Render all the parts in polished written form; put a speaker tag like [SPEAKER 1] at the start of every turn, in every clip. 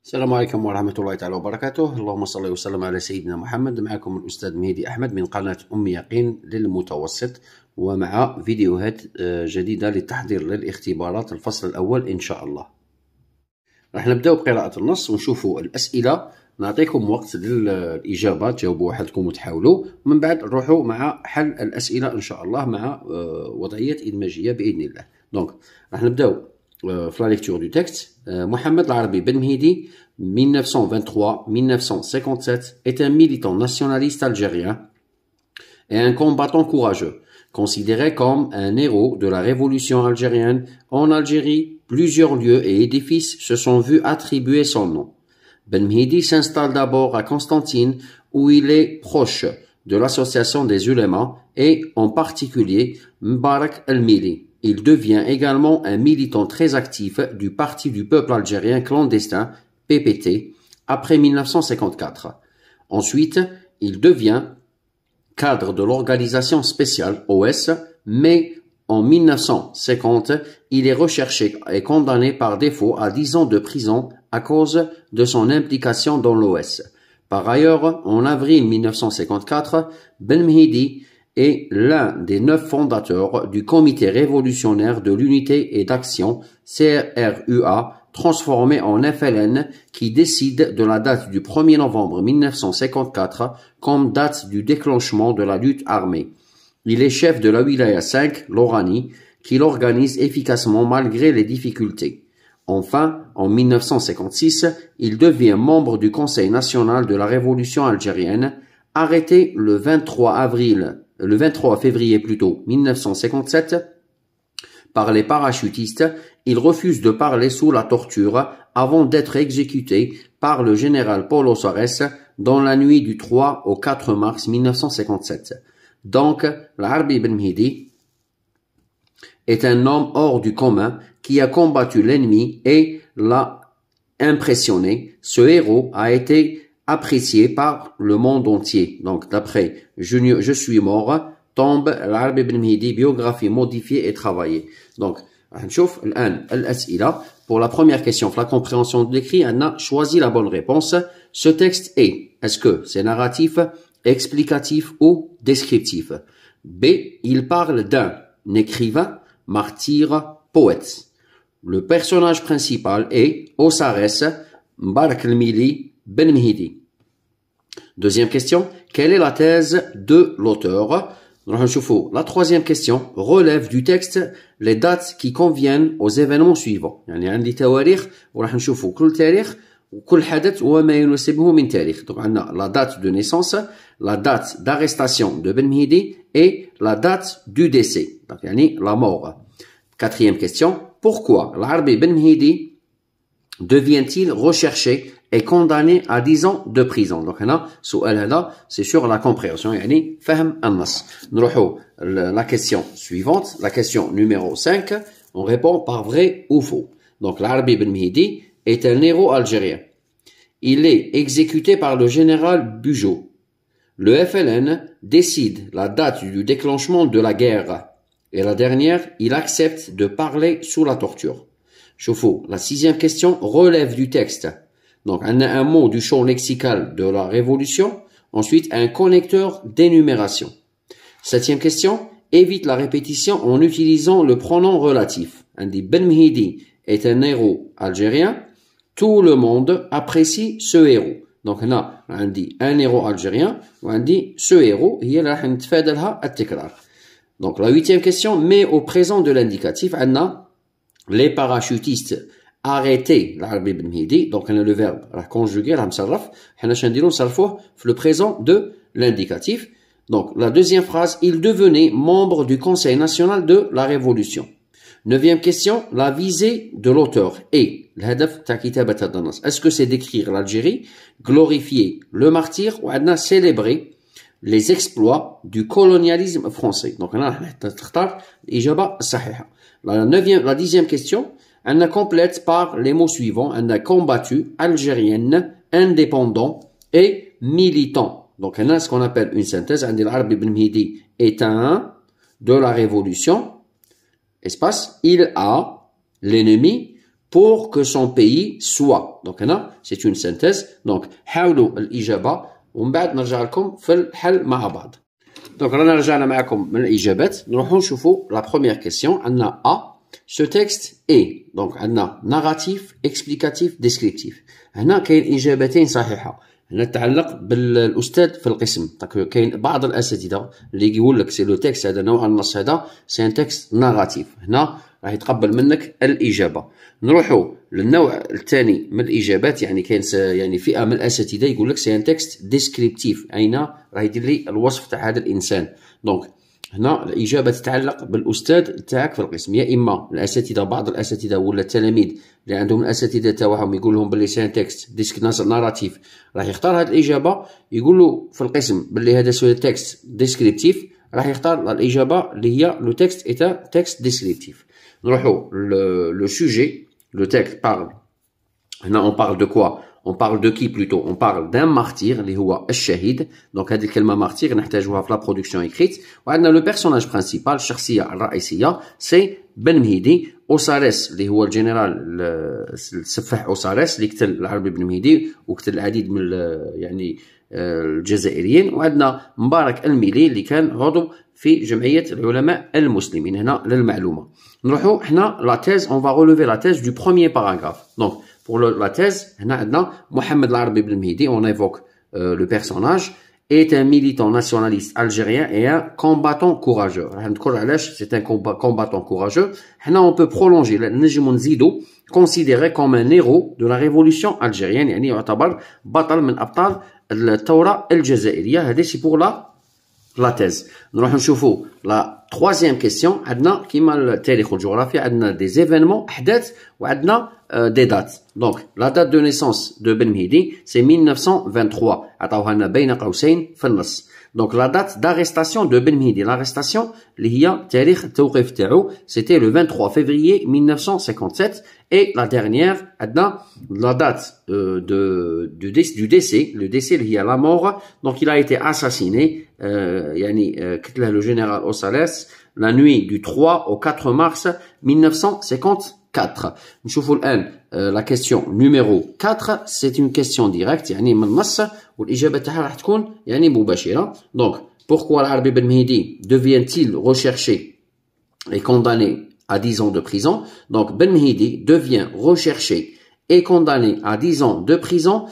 [SPEAKER 1] السلام عليكم ورحمة الله تعالى وبركاته. اللهم صل وسلم على سيدنا محمد. معكم الأستاذ مهدي أحمد من قناة أم يقين للمتوسط، ومع فيديوهات جديدة للتحضير للاختبارات الفصل الأول إن شاء الله. راح نبدأ بقراءة النص ونشوفوا الأسئلة، نعطيكم وقت للإجابة تجاوبوا وحدكم وتحاولوا، ومن بعد نروحوا مع حل الأسئلة إن شاء الله مع وضعية إدماجية بإذن الله. دونك راح نبدأ في la lecture du texte. Mohamed Al-Arabi Ben Mehdi, 1923-1957, est un militant nationaliste algérien et un combattant courageux, considéré comme un héros de la révolution algérienne. En Algérie, plusieurs lieux et édifices se sont vus attribuer son nom. Ben Mehdi s'installe d'abord à Constantine, où il est proche de l'association des ulémas et en particulier Mbarak El-Mili. Il devient également un militant très actif du Parti du peuple algérien clandestin, PPT, après 1954. Ensuite, il devient cadre de l'organisation spéciale OS, mais en 1950, il est recherché et condamné par défaut à 10 ans de prison à cause de son implication dans l'OS. Par ailleurs, en avril 1954, Ben Mehdi est l'un des 9 fondateurs du Comité révolutionnaire de l'unité et d'action, CRUA, transformé en FLN, qui décide de la date du 1er novembre 1954 comme date du déclenchement de la lutte armée. Il est chef de la Wilaya 5, l'Oranie, qui l'organise efficacement malgré les difficultés. Enfin, en 1956, il devient membre du Conseil national de la Révolution algérienne. Arrêté le 23 février 1957 par les parachutistes, il refuse de parler sous la torture avant d'être exécuté par le général Paulo Soares dans la nuit du 3 au 4 mars 1957. Donc, Al-Arabi Ben Mehdi est un homme hors du commun qui a combattu l'ennemi et l'a impressionné. Ce héros a été apprécié par le monde entier. Donc, d'après Je suis mort, tombe Al-Arabi Ben Mehdi, biographie modifiée et travaillée. Donc, نشوف الآن الأسئلة. Pour la première question, la compréhension de l'écrit, on a choisi la bonne réponse. Ce texte est-ce que c'est narratif, explicatif ou descriptif? B, il parle d'un écrivain, martyr, poète. Le personnage principal est Osares Mbarak El-Mili Ben Mehdi. Deuxième question, quelle est la thèse de l'auteur? La troisième question relève du texte les dates qui conviennent aux événements suivants. يعني عندي تواريخ وراح نشوفوا كل تاريخ وكل حدث وما يناسبه من تاريخ. Donc عندنا la date de naissance, la date d'arrestation de Ben Mehdi et la date du décès. Donc يعني la mort. Quatrième question, pourquoi Al-Arabi Ben Mehdi devient-il recherché et condamné à 10 ans de prison? Donc هنا السؤال هذا c'est sur la compréhension, يعني فهم النص. نروحوا la question suivante, la question numéro 5. On répond par vrai ou faux. Donc Al-Arabi Ben Mehdi est un héros algérien. Il est exécuté par le général Bugeaud. Le FLN décide la date du déclenchement de la guerre. Et la dernière, il accepte de parler sous la torture. Chauffe-eau. La 6e question relève du texte. Donc, on a un mot du champ lexical de la Révolution. Ensuite, un connecteur d'énumération. 7e question, évite la répétition en utilisant le pronom relatif. On dit Ben Mehdi est un héros algérien. Tout le monde apprécie ce héros. Donc, on dit un héros algérien. On dit ce héros. هي اللي راح نتفادلها التكرار. Donc, la 8e question, met au présent de l'indicatif, on a les parachutistes arrêtés Al-Arabi Ben Mehdi. Donc, on a le verbe conjugué, le présent de l'indicatif. Donc, la deuxième phrase, il devenait membre du Conseil national de la Révolution. 9e question, la visée de l'auteur est, est-ce que c'est d'écrire l'Algérie, glorifier le martyr, ou on a célébré les exploits du colonialisme français. Donc, on a la 10e question, on a complète par les mots suivants. On a combattu, algérienne, indépendant et militant. Donc, on a ce qu'on appelle une synthèse. Al-Arabi Ben Mehdi est un de la révolution. Espace, il a l'ennemi pour que son pays soit. Donc هنا c'est une synthèse. Donc حاولوا الإجابة ومن بعد نرجع لكم في الحل مع بعض. Donc رانا رجعنا معكم من الإجابات. نروحوا نشوفوا la première question. عندنا A. Ce texte est. Donc عندنا narratif, explicatif, descriptif. هنا كاين إجابتين صحيحة. هنا تتعلق بالاستاذ في القسم. كاين بعض الاساتذه اللي يقول لك سي لو تكست هذا نوع النص هذا سي ان تكست ناراتيف. هنا راح يتقبل منك الاجابه. نروحوا للنوع الثاني من الاجابات. يعني كاين يعني فئه من الاساتذه يقول لك سي ان تكست ديسكريبتيف. اين راح يدير لي الوصف تاع هذا الانسان. دونك هنا الاجابه تتعلق بالاستاذ تاعك في القسم. يا اما الاساتذه بعض الاساتذه ولا التلاميذ اللي عندهم الاساتذه تاعهم يقول لهم باللي سي ان تكست ناراتيف راح يختار هذه الاجابه. يقول له في القسم باللي هذا سو تكست ديسكريبتيف راح يختار الاجابه اللي هي لو تكست ايتا تكست ديسكريبتيف. نروحوا لو سوجي. لو تكست بارل. هنا اون بارل دو كوا؟ On parle de qui plutôt? On parle d'un martyr اللي هو الشهيد. دونك هذه الكلمة martyr نحتاجوها في لا برودكسيون إكريت. وعندنا لو بيرسوناج برينسيبال الشخصية الرئيسية سي بن مهدي. أوساريس اللي هو الجنرال السفاح أوساريس اللي قتل العربي بن مهدي وقتل العديد من يعني الجزائريين. وعندنا مبارك الميلي اللي كان عضو في جمعية العلماء المسلمين. هنا للمعلومة. نروحوا حنا لا تيز. on va relever la thèse du premier paragraphe. Donc pour la thèse, Mohamed Al-Arabi ibn Mehdi, on évoque le personnage, est un militant nationaliste algérien et un combattant courageux. C'est un combattant courageux. On peut prolonger, considéré comme un héros de la révolution algérienne. يعني يعتبر بطل من أبطال الثورة الجزائرية. هذا c'est pour la thèse. نروح نشوفوا la troisième question. عندنا كيما التاريخ والجغرافيا عندنا des événements أحداث وعندنا des dates. Donc la date de naissance de Ben Mehdi c'est 1923. عطاوها لنا بين قوسين في النص. Donc la date d'arrestation de Ben Mehdi. L'arrestation اللي هي تاريخ التوقيف تاعو c'était le 23 février 1957. Et la dernière عندنا la date du décès. Le décès اللي هي la mort. Donc il a été assassiné يعني قتله le général Ossales la nuit du 3 au 4 mars 1954. نشوفوا الآن la question numéro 4. C'est une question directe يعني من النص والإجابة تاعها راح تكون يعني مباشرة. Donc pourquoi العربي بن مهدي devient-il recherché et condamné à 10 ans de prison? Donc Ben Mehdi devient recherché et condamné à 10 ans de prison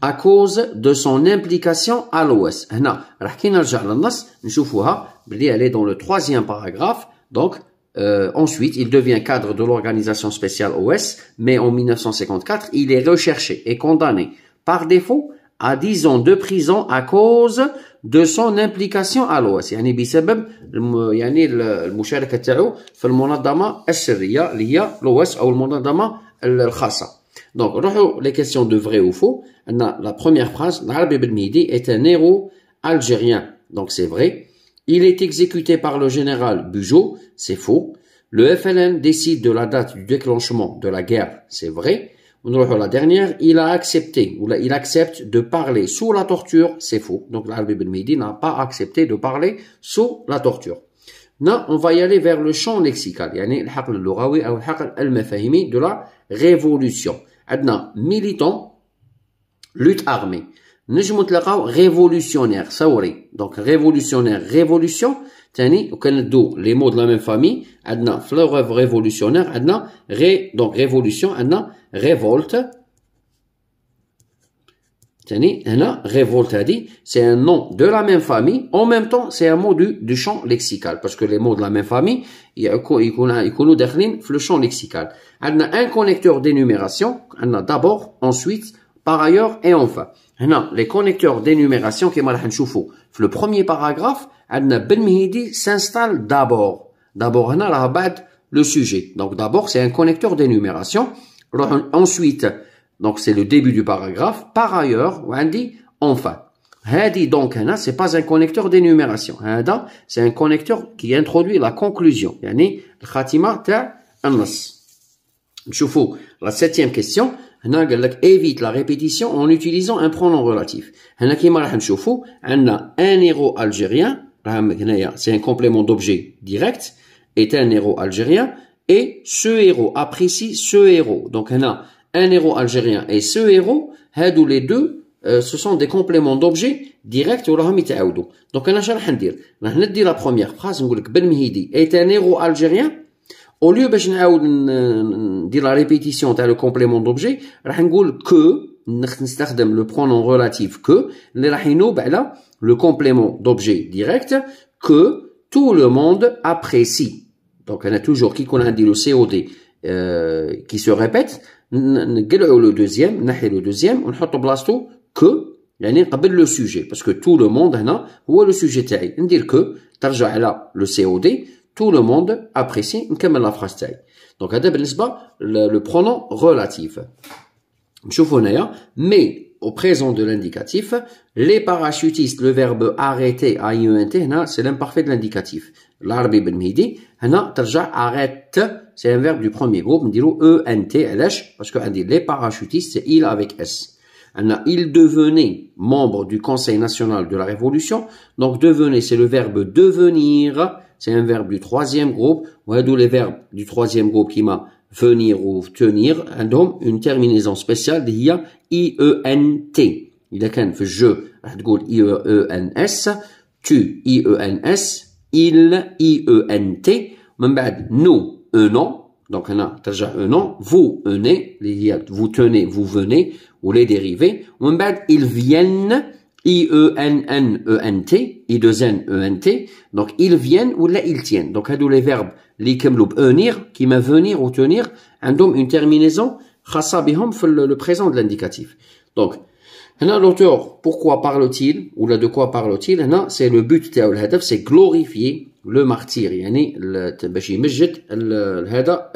[SPEAKER 1] à cause de son implication à l'OS. هنا راح كي نرجع للنص نشوفوها بلي elle est dans le troisième paragraphe. Donc ensuite il devient cadre de l'organisation spéciale OS, mais en 1954 il est recherché et condamné par défaut à 10 ans de prison à cause de son implication à l'OS. يعني بسبب يعني المشاركة تاعو في المنظمة السرية اللي هي l'OS أو المنظمة الخاصة. Donc نروحوا les questions de vrai ou faux. La première phrase, l'Arabi Ben Mehdi est un héros algérien. Donc c'est vrai. Il est exécuté par le général Bugeaud. C'est faux. Le FLN décide de la date du déclenchement de la guerre. C'est vrai. La dernière, il a accepté, ou il accepte de parler sous la torture. C'est faux. Donc l'Arabi Ben Mehdi n'a pas accepté de parler sous la torture. Là, on va y aller vers le champ lexical. يعني الحقل اللغوي أو الحقل المفاهيمي de la révolution. عندنا militant, lutte armée. نجمو نتلاقاو révolutionnaire ثوري. Donc révolutionnaire, révolution. تاني وكندو les mots de la même famille. عندنا في l'œuvre révolutionnaire عندنا donc révolution عندنا révolte. تاني هنا révolte هذه c'est un nom de la même famille. En même temps c'est un mot du champ lexical parce que les mots de la même famille يكونوا داخلين في le champ lexical. عندنا un connecteur d'énumération. عندنا d'abord, ensuite, par ailleurs et enfin. هنا les connecteurs d'énumération كما راح نشوفوا في le premier paragraphe. عندنا Ben Mehdi s'installe d'abord. D'abord هنا راه بعد le sujet. Donc d'abord c'est un connecteur d'énumération. Ensuite, donc c'est le début du paragraphe. Par ailleurs, وعندي enfin. هذه donc هنا c'est pas un connecteur d'énumération. هذا c'est un connecteur qui introduit la conclusion. يعني الخاتمة تاع النص. نشوفوا la septième question. هنا قال لك évite la répétition en utilisant un pronom relatif. هنا كيما راح نشوفوا عندنا un héros algérien. هنايا c'est un complément d'objet direct. Est un héros algérien et ce héros, apprécie ce héros. Donc, on a un héros algérien et ce héros, les deux, ce sont des compléments d'objet directs ou راهم يتعاودوا. Donc, انا شنو راح ندير؟ راح ندي la première phrase نقول لك Ben Mehidi est un héros algérien. Au lieu باش نعاود ندير la répétition تاع le complément d'objet, راح نقول que نستخدم le pronom relatif que اللي راح ينوب على le complément d'objet direct que tout le monde apprécie. Donc, on a toujours qui qu'on a dit le COD qui se répète, نقلعوا le deuxième, نحي le deuxième, ونحط بلاصتو que يعني قبل le sujet parce que tout le monde هنا هو le sujet تاعي. ندير que ترجع على le COD, tout le monde apprécie, نكمل la phrase تاعي. Donc, هذا بالنسبة le pronom relatif. نشوفوا هنايا mais au présent de l'indicatif, les parachutistes, le verbe arrêter, A-I-E-N-T, c'est l'imparfait de l'indicatif. L'Arbi Ben Mehidi, arrête, c'est un verbe du premier groupe, on dit E-N-T, parce que les parachutistes, c'est il avec S. Il devenait membre du Conseil national de la Révolution, donc devenait, c'est le verbe devenir, c'est un verbe du troisième groupe, voilà d'où les verbes du troisième groupe qui m'a venir ou tenir, عندهم une terminaison spéciale اللي هي IENT. إذا كان في الجو راح تقول IENS, tu IENS, il IENT, من بعد nous un donc هنا ترجع un vous venez, اللي هي vous tenez, vous venez, ou les dérivés, ومن بعد ils viennent IENNENT, I2NENT, donc ils viennent ou là ils tiennent. Donc, هادو les verbes اللي يكملوا بvenir, qui m'a venir ou tenir, عندهم une terminaison خاصة بهم في le présent de l'indicatif. Donc, هنا l'auteur, pourquoi parle-t-il, ou là de quoi parle-t-il, هنا c'est le but تاعو الهدف, c'est glorifier le martyr, يعني باش يمجد هذا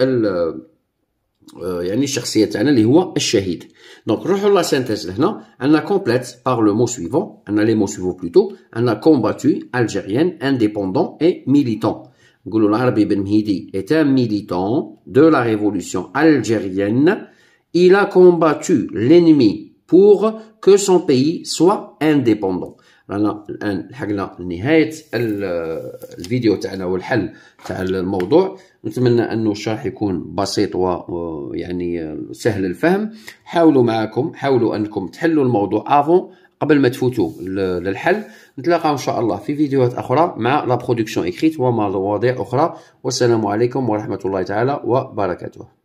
[SPEAKER 1] يعني الشخصية تاعنا اللي هو الشهيد. Donc, نروحوا لا synthèse لهنا, on a complète par le mot suivant, on a les mots suivants plutôt, on a combattu, algérienne, indépendant et militant. نقولوا العربي Ben Mehidi est un militant de la révolution algérienne. Il a combattu l'ennemi pour que son pays soit indépendant. رانا لحقنا لنهاية الفيديو تاعنا والحل تاع الموضوع. نتمنى انه الشرح يكون بسيط ويعني سهل الفهم. حاولوا انكم تحلوا الموضوع قبل ما تفوتوا للحل. نتلاقاو ان شاء الله في فيديوهات اخرى مع لا برودكسيون اكريت ومواضيع اخرى. والسلام عليكم ورحمة الله تعالى وبركاته.